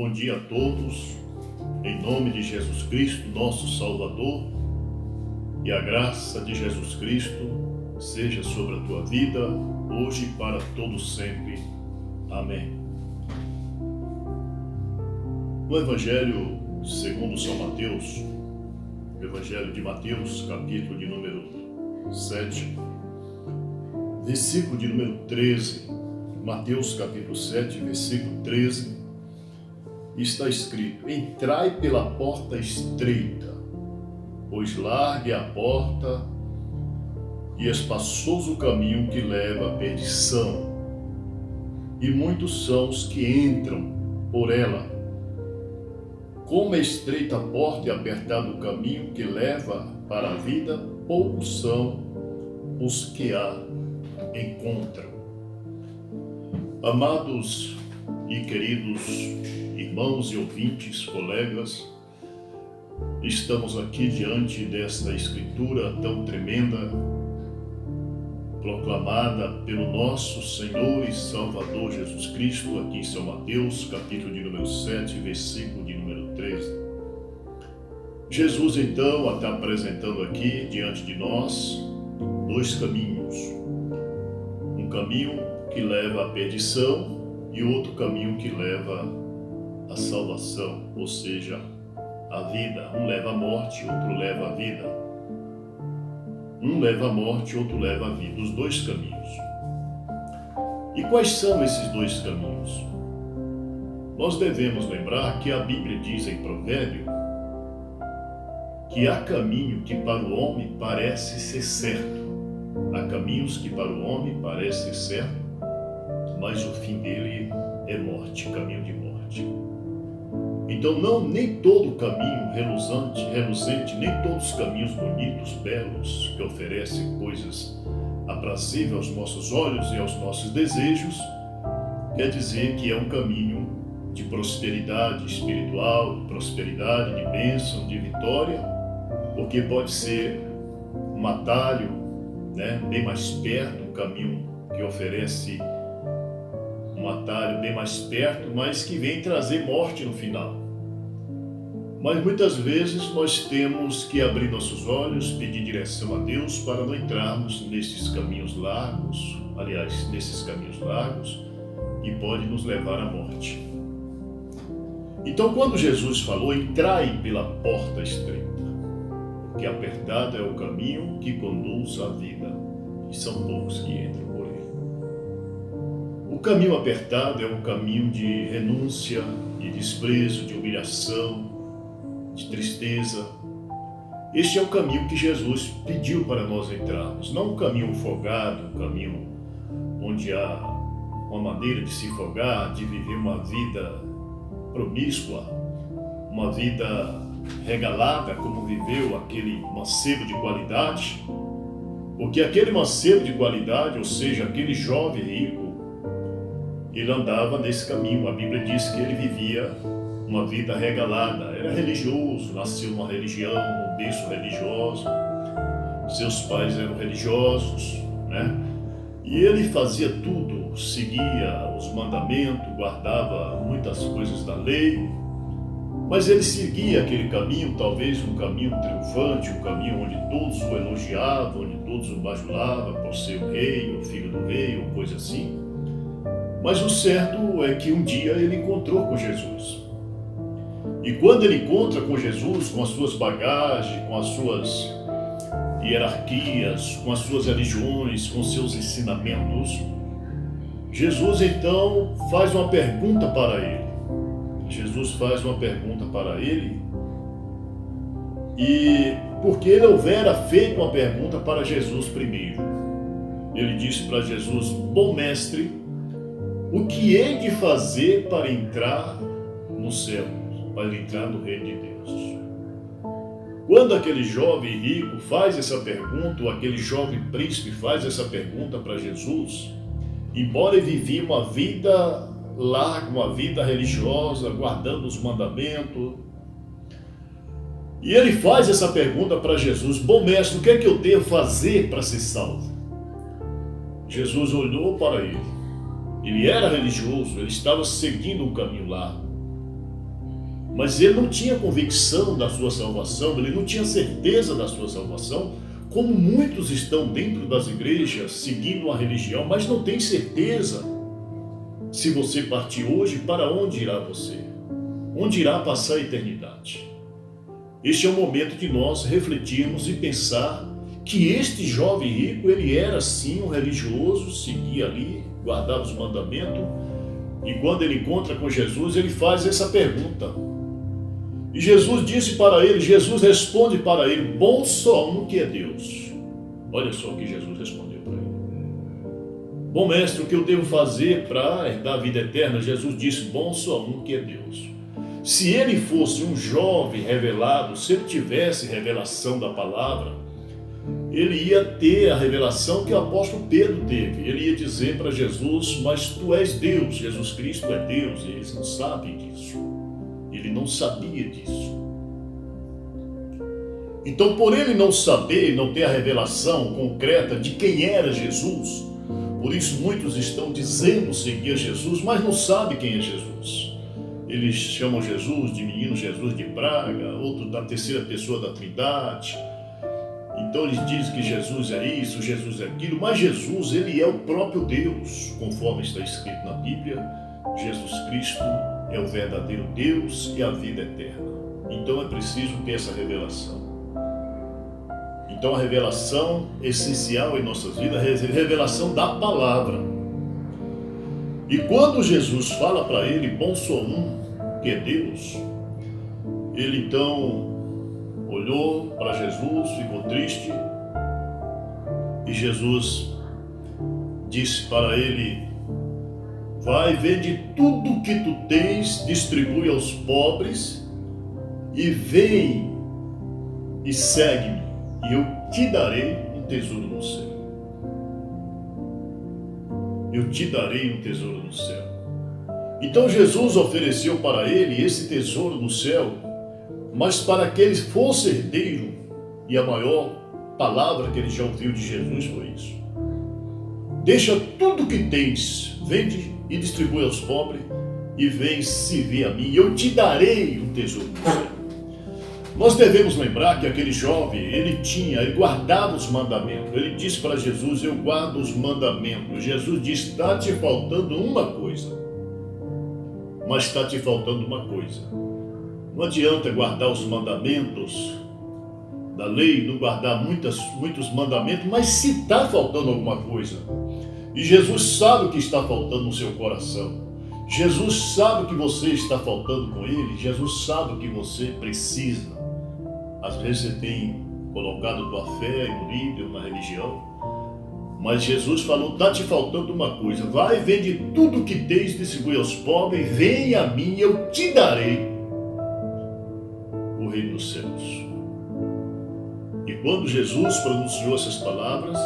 Bom dia a todos, em nome de Jesus Cristo, nosso Salvador, e a graça de Jesus Cristo seja sobre a tua vida, hoje e para todo sempre. Amém. No Evangelho segundo São Mateus, o Evangelho de Mateus, capítulo de número 7, versículo de número 13, Mateus capítulo 7, versículo 13, está escrito: entrai pela porta estreita, pois larga é a porta e espaçoso o caminho que leva à perdição, e muitos são os que entram por ela. Como é estreita a porta e apertado o caminho que leva para a vida, poucos são os que a encontram. Amados e queridos irmãos e ouvintes, colegas, estamos aqui diante desta escritura tão tremenda, proclamada pelo nosso Senhor e Salvador Jesus Cristo, aqui em São Mateus, capítulo de número 7, versículo de número 13. Jesus, então, está apresentando aqui diante de nós dois caminhos. Um caminho que leva à perdição e outro caminho que leva à salvação, ou seja, à vida. Um leva à morte, outro leva à vida. Um leva à morte, outro leva à vida. Os dois caminhos. E quais são esses dois caminhos? Nós devemos lembrar que a Bíblia diz em Provérbio que há caminho que para o homem parece ser certo. Há caminhos que para o homem parece ser certo, mas o fim dele é morte, caminho de morte. Então nem todo caminho reluzente, nem todos os caminhos bonitos, belos, que oferecem coisas aprazíveis aos nossos olhos e aos nossos desejos, quer dizer que é um caminho de prosperidade espiritual, prosperidade, de bênção, de vitória, porque pode ser um atalho, bem mais perto, um caminho que oferece um atalho bem mais perto, mas que vem trazer morte no final. Mas muitas vezes nós temos que abrir nossos olhos, pedir direção a Deus para não entrarmos nesses caminhos largos, que pode nos levar à morte. Então, quando Jesus falou, entrai pela porta estreita, porque apertado é o caminho que conduz à vida, e são poucos que entram por ele. O caminho apertado é um caminho de renúncia, de desprezo, de humilhação, de tristeza. Este é o caminho que Jesus pediu para nós entrarmos, não um caminho folgado, um caminho onde há uma maneira de se folgar, de viver uma vida promíscua, uma vida regalada, como viveu aquele mancebo de qualidade, porque aquele mancebo de qualidade, ou seja, aquele jovem rico, ele andava nesse caminho. A Bíblia diz que ele vivia uma vida regalada, era religioso, nasceu numa religião, num berço religioso, seus pais eram religiosos, E ele fazia tudo, seguia os mandamentos, guardava muitas coisas da lei, mas ele seguia aquele caminho, talvez um caminho triunfante, um caminho onde todos o elogiavam, onde todos o bajulavam por ser o rei, o filho do rei, ou coisa assim. Mas o certo é que um dia ele encontrou com Jesus. E quando ele encontra com Jesus, com as suas bagagens, com as suas hierarquias, com as suas religiões, com seus ensinamentos, Jesus então faz uma pergunta para ele. E porque ele houvera feito uma pergunta para Jesus primeiro. Ele disse para Jesus: bom mestre, o que hei de fazer para entrar no céu, para entrar no reino de Deus? Quando aquele jovem rico faz essa pergunta, ou aquele jovem príncipe faz essa pergunta para Jesus, embora ele vivia uma vida larga, uma vida religiosa, guardando os mandamentos, e ele faz essa pergunta para Jesus: bom mestre, o que é que eu devo fazer para ser salvo? Jesus olhou para ele. Ele era religioso, ele estava seguindo um caminho largo. Mas ele não tinha convicção da sua salvação, ele não tinha certeza da sua salvação, como muitos estão dentro das igrejas seguindo a religião, mas não tem certeza se você partir hoje, para onde irá você? Onde irá passar a eternidade? Este é o momento de nós refletirmos e pensar que este jovem rico, ele era sim um religioso, seguia ali, guardava os mandamentos, e quando ele encontra com Jesus, ele faz essa pergunta. E Jesus disse para ele, Jesus responde para ele, bom só um que é Deus. Olha só o que Jesus respondeu para ele. Bom mestre, o que eu devo fazer para herdar a vida eterna? Jesus disse, bom só um que é Deus. Se ele fosse um jovem revelado, se ele tivesse revelação da palavra, ele ia ter a revelação que o apóstolo Pedro teve. Ele ia dizer para Jesus, mas tu és Deus, Jesus Cristo é Deus, e eles não sabem disso. Ele não sabia disso. Então, por ele não saber, não ter a revelação concreta de quem era Jesus, por isso muitos estão dizendo seguir a Jesus, mas não sabem quem é Jesus. Eles chamam Jesus de menino Jesus de praga, outro da terceira pessoa da Trindade. Então eles dizem que Jesus é isso, Jesus é aquilo, mas Jesus, ele é o próprio Deus, conforme está escrito na Bíblia. Jesus Cristo é o verdadeiro Deus e a vida eterna. Então é preciso ter essa revelação. Então a revelação essencial em nossas vidas é a revelação da palavra. E quando Jesus fala para ele, bom só um, que é Deus, ele então olhou para Jesus, ficou triste, e Jesus disse para ele, vai, vende tudo que tu tens, distribui aos pobres, e vem e segue-me, e eu te darei um tesouro no céu. Eu te darei um tesouro no céu. Então Jesus ofereceu para ele esse tesouro no céu, mas para que ele fosse herdeiro, e a maior palavra que ele já ouviu de Jesus foi isso. Deixa tudo que tens, vende e distribui aos pobres, e vem servir a mim, e eu te darei um tesouro no céu. Nós devemos lembrar que aquele jovem, ele guardava os mandamentos. Ele disse para Jesus, eu guardo os mandamentos. Jesus disse, está te faltando uma coisa. Mas está te faltando uma coisa. Não adianta guardar os mandamentos da lei, não guardar muitos mandamentos, mas se está faltando alguma coisa. E Jesus sabe o que está faltando no seu coração. Jesus sabe o que você está faltando com ele. Jesus sabe o que você precisa. Às vezes você tem colocado tua fé em um líder, uma religião, mas Jesus falou, está te faltando uma coisa, vai, vende tudo que tens, distribui aos pobres, vem a mim, eu te darei o reino dos céus. E quando Jesus pronunciou essas palavras,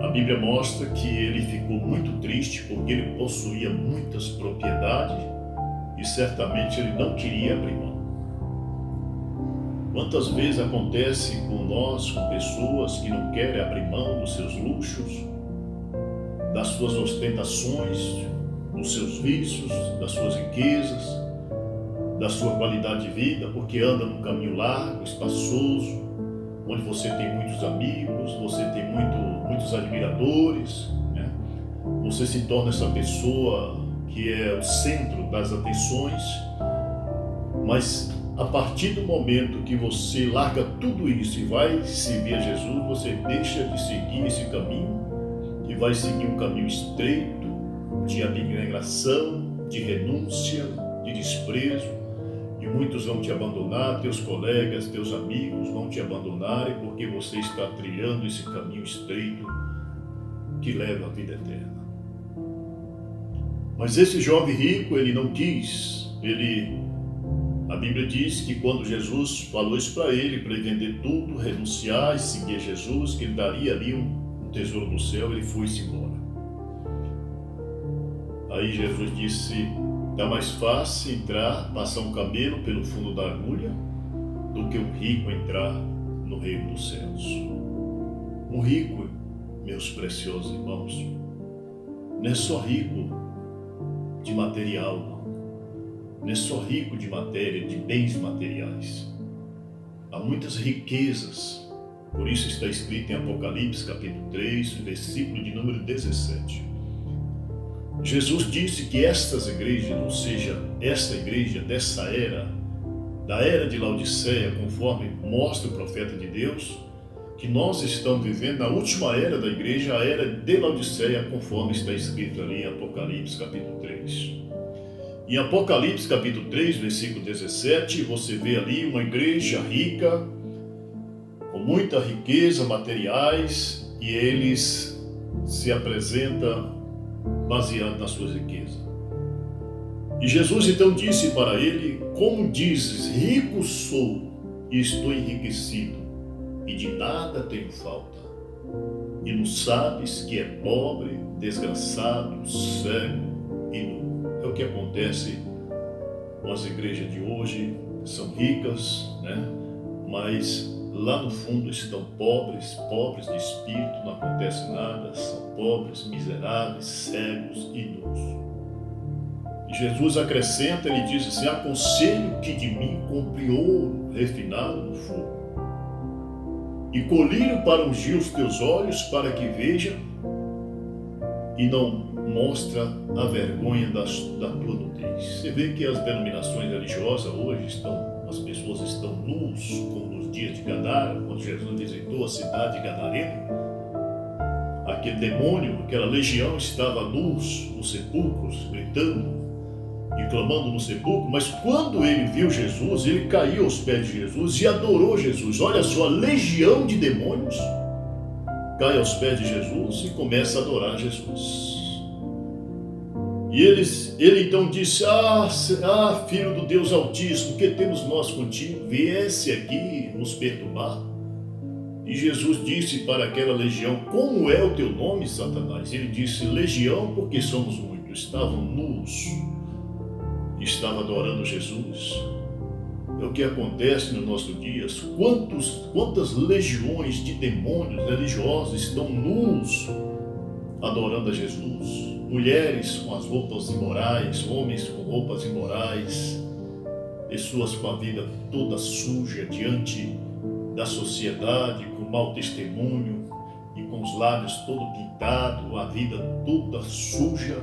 a Bíblia mostra que ele ficou muito triste, porque ele possuía muitas propriedades e certamente ele não queria abrir mão. Quantas vezes acontece com nós, com pessoas que não querem abrir mão dos seus luxos, das suas ostentações, dos seus vícios, das suas riquezas, da sua qualidade de vida, porque anda num caminho largo, espaçoso, onde você tem muitos amigos, você tem muitos admiradores, né? Você se torna essa pessoa que é o centro das atenções, mas a partir do momento que você larga tudo isso e vai servir a Jesus, você deixa de seguir esse caminho e vai seguir um caminho estreito de abnegação, de renúncia, de desprezo, e muitos vão te abandonar, teus colegas, teus amigos vão te abandonarem porque você está trilhando esse caminho estreito que leva à vida eterna. Mas esse jovem rico, ele não quis, a Bíblia diz que quando Jesus falou isso para ele vender tudo, renunciar e seguir Jesus, que ele daria ali um tesouro no céu, ele foi-se embora. Aí Jesus disse, está mais fácil passar um camelo pelo fundo da agulha, do que um rico entrar no reino dos céus. Um rico, meus preciosos irmãos, não é só rico de material, não. não é só rico de matéria, de bens materiais. Há muitas riquezas. Por isso está escrito em Apocalipse, capítulo 3, versículo de número 17. Jesus disse que estas igrejas, ou seja, esta igreja dessa era, da era de Laodiceia, conforme mostra o profeta de Deus, que nós estamos vivendo na última era da igreja, a era de Laodiceia, conforme está escrito ali em Apocalipse, capítulo 3. Em Apocalipse, capítulo 3, versículo 17, você vê ali uma igreja rica, com muita riqueza, materiais, e eles se apresentam baseado nas suas riquezas. E Jesus então disse para ele: como dizes, rico sou e estou enriquecido, e de nada tenho falta, e não sabes que é pobre, desgraçado, cego e nu. É o que acontece com as igrejas de hoje, são ricas, né? Mas lá no fundo estão pobres de espírito, não acontece nada, são pobres, miseráveis, cegos e nus. E Jesus acrescenta, ele diz assim: aconselho que de mim compre ouro refinado no fogo, e colírio para ungir os teus olhos, para que vejam, e não mostra a vergonha da tua nudez. Você vê que as denominações religiosas hoje as pessoas estão nus, como nos dias de Gadara, quando Jesus visitou a cidade de Gadareno. Aquele demônio, aquela legião estava nus nos sepulcros, gritando e clamando no sepulcro, mas quando ele viu Jesus, ele caiu aos pés de Jesus e adorou Jesus. Olha só, a legião de demônios cai aos pés de Jesus e começa a adorar Jesus. E ele então disse: filho do Deus Altíssimo, que temos nós contigo? Viesse aqui nos perturbar. E Jesus disse para aquela legião: como é o teu nome, Satanás? Ele disse: legião, porque somos muitos. Estavam nus, estavam adorando Jesus. É o que acontece no nosso dia. Quantas legiões de demônios religiosos estão nus adorando a Jesus? Mulheres com as roupas imorais, homens com roupas imorais, pessoas com a vida toda suja diante da sociedade, com mau testemunho e com os lábios todo pintados, a vida toda suja,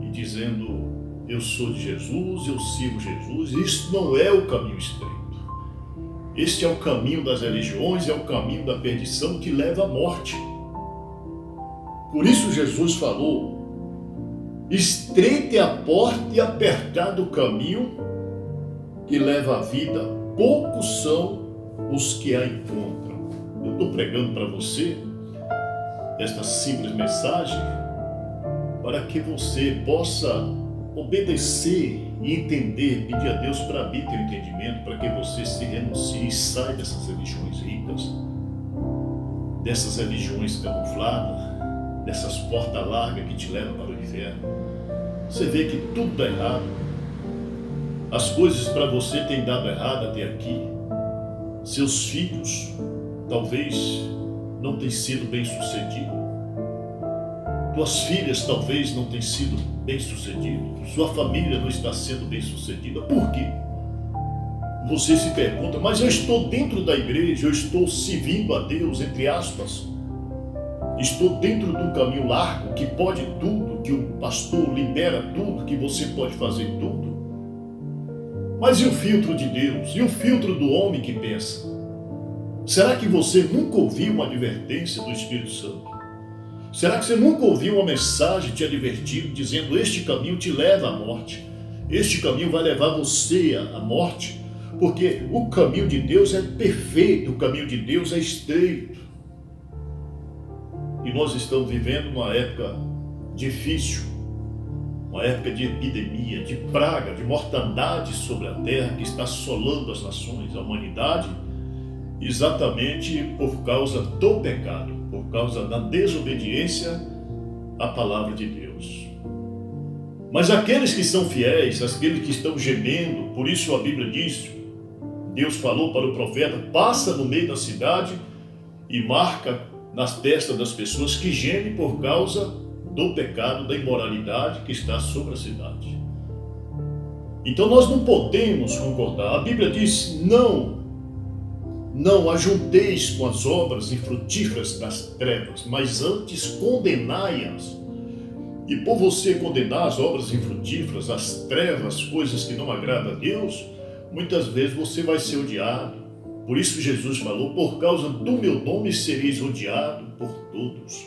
e dizendo: eu sou de Jesus, eu sigo Jesus. Isso não é o caminho estreito. Este é o caminho das religiões, é o caminho da perdição que leva à morte. Por isso Jesus falou: estreita é a porta e apertado o caminho que leva à vida, poucos são os que a encontram. Eu estou pregando para você esta simples mensagem para que você possa obedecer e entender, pedir a Deus para abrir teu entendimento, para que você se renuncie e saia dessas religiões ricas, dessas religiões camufladas, dessas portas largas que te levam para o inferno. Você vê que tudo dá errado. As coisas para você têm dado errado até aqui. Seus filhos talvez não tenham sido bem-sucedidos. Tuas filhas talvez não tenham sido bem-sucedidas. Sua família não está sendo bem-sucedida. Por quê? Você se pergunta: mas eu estou dentro da igreja, eu estou servindo a Deus, entre aspas. Estou dentro de um caminho largo que pode tudo, que o pastor libera tudo, que você pode fazer tudo. Mas e o filtro de Deus? E o filtro do homem que pensa? Será que você nunca ouviu uma advertência do Espírito Santo? Será que você nunca ouviu uma mensagem te advertindo, dizendo: este caminho te leva à morte, este caminho vai levar você à morte? Porque o caminho de Deus é perfeito, o caminho de Deus é estreito. E nós estamos vivendo uma época difícil, uma época de epidemia, de praga, de mortandade sobre a terra que está assolando as nações, a humanidade, exatamente por causa do pecado, por causa da desobediência à palavra de Deus. Mas aqueles que são fiéis, aqueles que estão gemendo, por isso a Bíblia diz, Deus falou para o profeta: passa no meio da cidade e marca nas testas das pessoas que gemem por causa do pecado, da imoralidade que está sobre a cidade. Então nós não podemos concordar. A Bíblia diz: não ajunteis com as obras infrutíferas das trevas, mas antes condenai-as. E por você condenar as obras infrutíferas, as trevas, coisas que não agradam a Deus, muitas vezes você vai ser odiado. Por isso Jesus falou: por causa do meu nome sereis odiado por todos,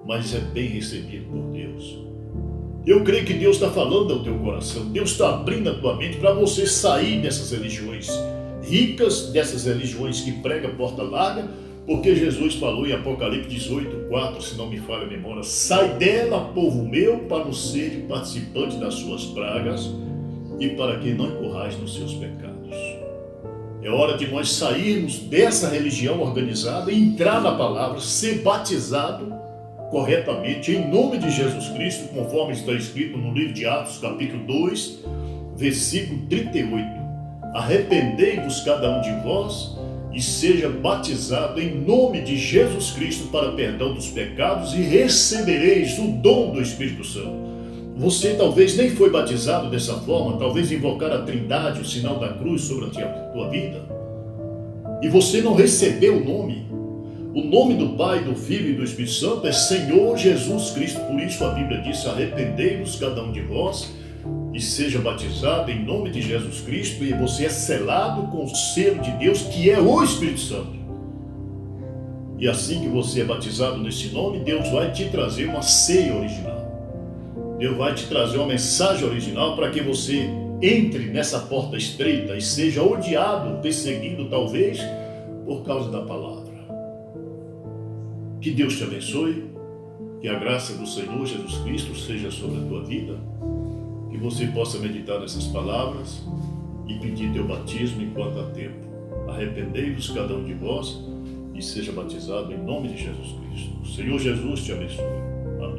mas é bem recebido por Deus. Eu creio que Deus está falando ao teu coração, Deus está abrindo a tua mente para você sair dessas religiões ricas, dessas religiões que pregam porta larga, porque Jesus falou em Apocalipse 18:4, se não me falha a memória: sai dela, povo meu, para não ser participante das suas pragas e para que não incorrais nos seus pecados. É hora de nós sairmos dessa religião organizada e entrar na palavra, ser batizado corretamente em nome de Jesus Cristo, conforme está escrito no livro de Atos, capítulo 2, versículo 38. Arrependei-vos cada um de vós e seja batizado em nome de Jesus Cristo para perdão dos pecados e recebereis o dom do Espírito Santo. Você talvez nem foi batizado dessa forma, talvez invocar a Trindade, o sinal da cruz sobre a tua vida, e você não recebeu o nome. O nome do Pai, do Filho e do Espírito Santo é Senhor Jesus Cristo. Por isso a Bíblia diz: arrependei-vos cada um de vós e seja batizado em nome de Jesus Cristo, e você é selado com o selo de Deus, que é o Espírito Santo. E assim que você é batizado nesse nome, Deus vai te trazer uma ceia original. Deus vai te trazer uma mensagem original para que você entre nessa porta estreita e seja odiado, perseguido talvez, por causa da palavra. Que Deus te abençoe, que a graça do Senhor Jesus Cristo seja sobre a tua vida, que você possa meditar nessas palavras e pedir teu batismo enquanto há tempo. Arrependei-vos cada um de vós e seja batizado em nome de Jesus Cristo. O Senhor Jesus te abençoe. Amém.